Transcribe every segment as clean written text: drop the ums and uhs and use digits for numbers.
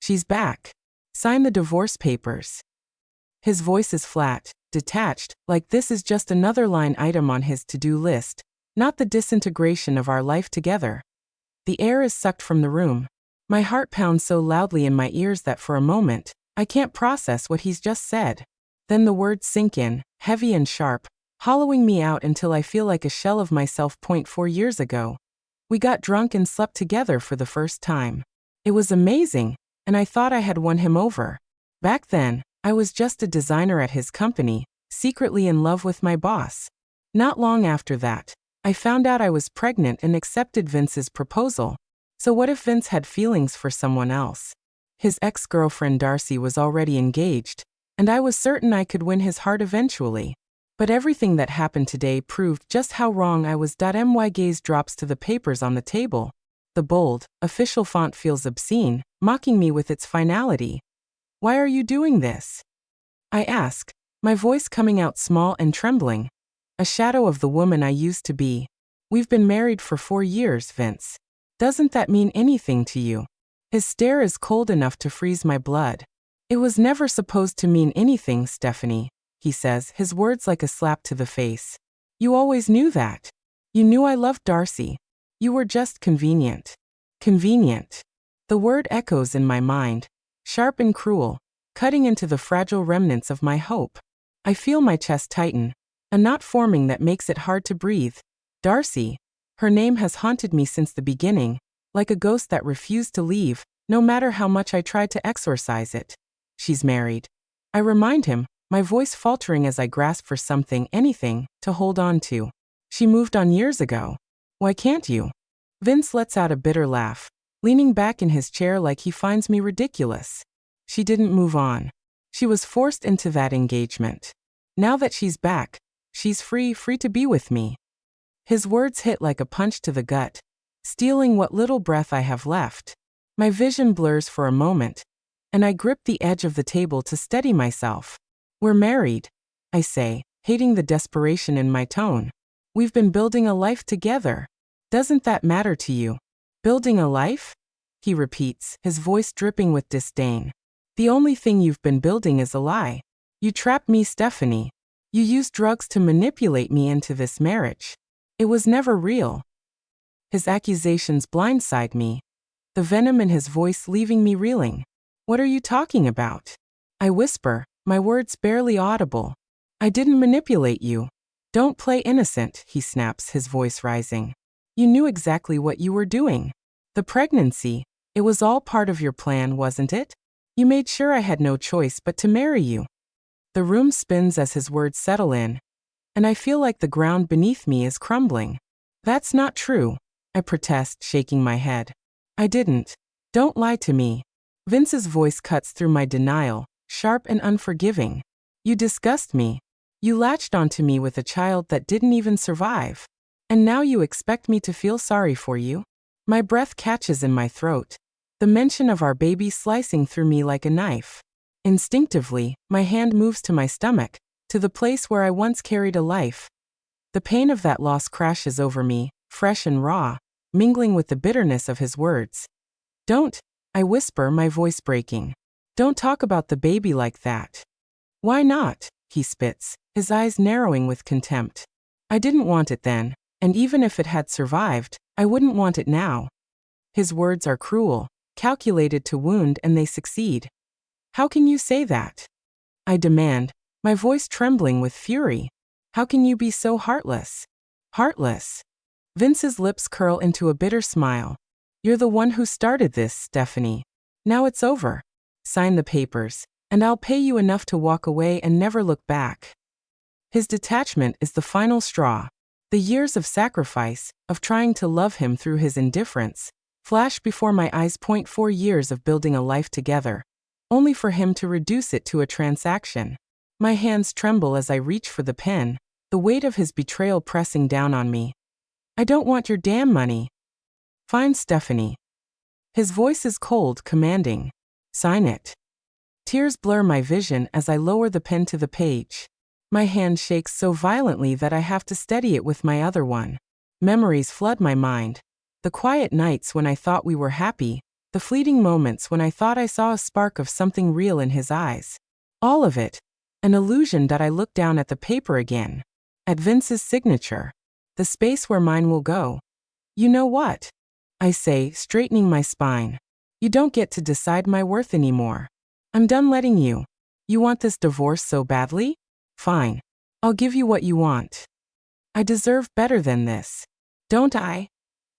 She's back. Sign the divorce papers. His voice is flat, detached, like this is just another line item on his to-do list, not the disintegration of our life together. The air is sucked from the room. My heart pounds so loudly in my ears that for a moment, I can't process what he's just said. Then the words sink in, heavy and sharp, hollowing me out until I feel like a shell of myself. 4 years ago. We got drunk and slept together for the first time. It was amazing, and I thought I had won him over. Back then, I was just a designer at his company, secretly in love with my boss. Not long after that, I found out I was pregnant and accepted Vince's proposal. So what if Vince had feelings for someone else? His ex-girlfriend Darci was already engaged, and I was certain I could win his heart eventually. But everything that happened today proved just how wrong I was. My gaze drops to the papers on the table. The bold, official font feels obscene, mocking me with its finality. Why are you doing this? I ask, my voice coming out small and trembling. A shadow of the woman I used to be. We've been married for 4 years, Vince. Doesn't that mean anything to you? His stare is cold enough to freeze my blood. It was never supposed to mean anything, Stephanie, he says, his words like a slap to the face. You always knew that. You knew I loved Darci. You were just convenient. Convenient. The word echoes in my mind, sharp and cruel, cutting into the fragile remnants of my hope. I feel my chest tighten, a knot forming that makes it hard to breathe. Darci. Her name has haunted me since the beginning, like a ghost that refused to leave, no matter how much I tried to exorcise it. She's married. I remind him, my voice faltering as I grasp for something, anything, to hold on to. She moved on years ago. Why can't you? Vince lets out a bitter laugh, leaning back in his chair like he finds me ridiculous. She didn't move on. She was forced into that engagement. Now that she's back, she's free to be with me. His words hit like a punch to the gut, stealing what little breath I have left. My vision blurs for a moment, and I grip the edge of the table to steady myself. We're married, I say, hating the desperation in my tone. We've been building a life together. Doesn't that matter to you? Building a life? He repeats, his voice dripping with disdain. The only thing you've been building is a lie. You trapped me, Stephanie. You used drugs to manipulate me into this marriage. It was never real. His accusations blindside me, the venom in his voice leaving me reeling. What are you talking about? I whisper, my words barely audible. I didn't manipulate you. Don't play innocent, he snaps, his voice rising. You knew exactly what you were doing. The pregnancy, it was all part of your plan, wasn't it? You made sure I had no choice but to marry you. The room spins as his words settle in, and I feel like the ground beneath me is crumbling. That's not true, I protest, shaking my head. I didn't. Don't lie to me. Vince's voice cuts through my denial, sharp and unforgiving. You disgust me. You latched onto me with a child that didn't even survive. And now you expect me to feel sorry for you? My breath catches in my throat, the mention of our baby slicing through me like a knife. Instinctively, my hand moves to my stomach, to the place where I once carried a life. The pain of that loss crashes over me, fresh and raw, mingling with the bitterness of his words. Don't, I whisper, my voice breaking. Don't talk about the baby like that. Why not? He spits, his eyes narrowing with contempt. I didn't want it then, and even if it had survived, I wouldn't want it now. His words are cruel, calculated to wound, and they succeed. How can you say that? I demand, my voice trembling with fury. How can you be so heartless? Heartless? Vince's lips curl into a bitter smile. You're the one who started this, Stephanie. Now it's over. Sign the papers, and I'll pay you enough to walk away and never look back. His detachment is the final straw. The years of sacrifice, of trying to love him through his indifference, flash before my eyes. 4 years of building a life together, only for him to reduce it to a transaction. My hands tremble as I reach for the pen, the weight of his betrayal pressing down on me. I don't want your damn money. Fine, Stephanie. His voice is cold, commanding. Sign it. Tears blur my vision as I lower the pen to the page. My hand shakes so violently that I have to steady it with my other one. Memories flood my mind. The quiet nights when I thought we were happy, The fleeting moments when I thought I saw a spark of something real in his eyes. All of it. An illusion that I looked down at the paper again. At Vince's signature. The space where mine will go. You know what? I say, straightening my spine. You don't get to decide my worth anymore. I'm done letting you. You want this divorce so badly? Fine. I'll give you what you want. I deserve better than this. Don't I?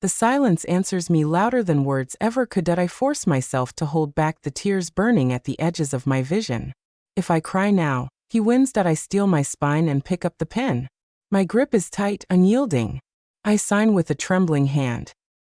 The silence answers me louder than words ever could. That I force myself to hold back the tears burning at the edges of my vision. If I cry now, he wins. That I steel my spine and pick up the pen. My grip is tight, unyielding. I sign with a trembling hand.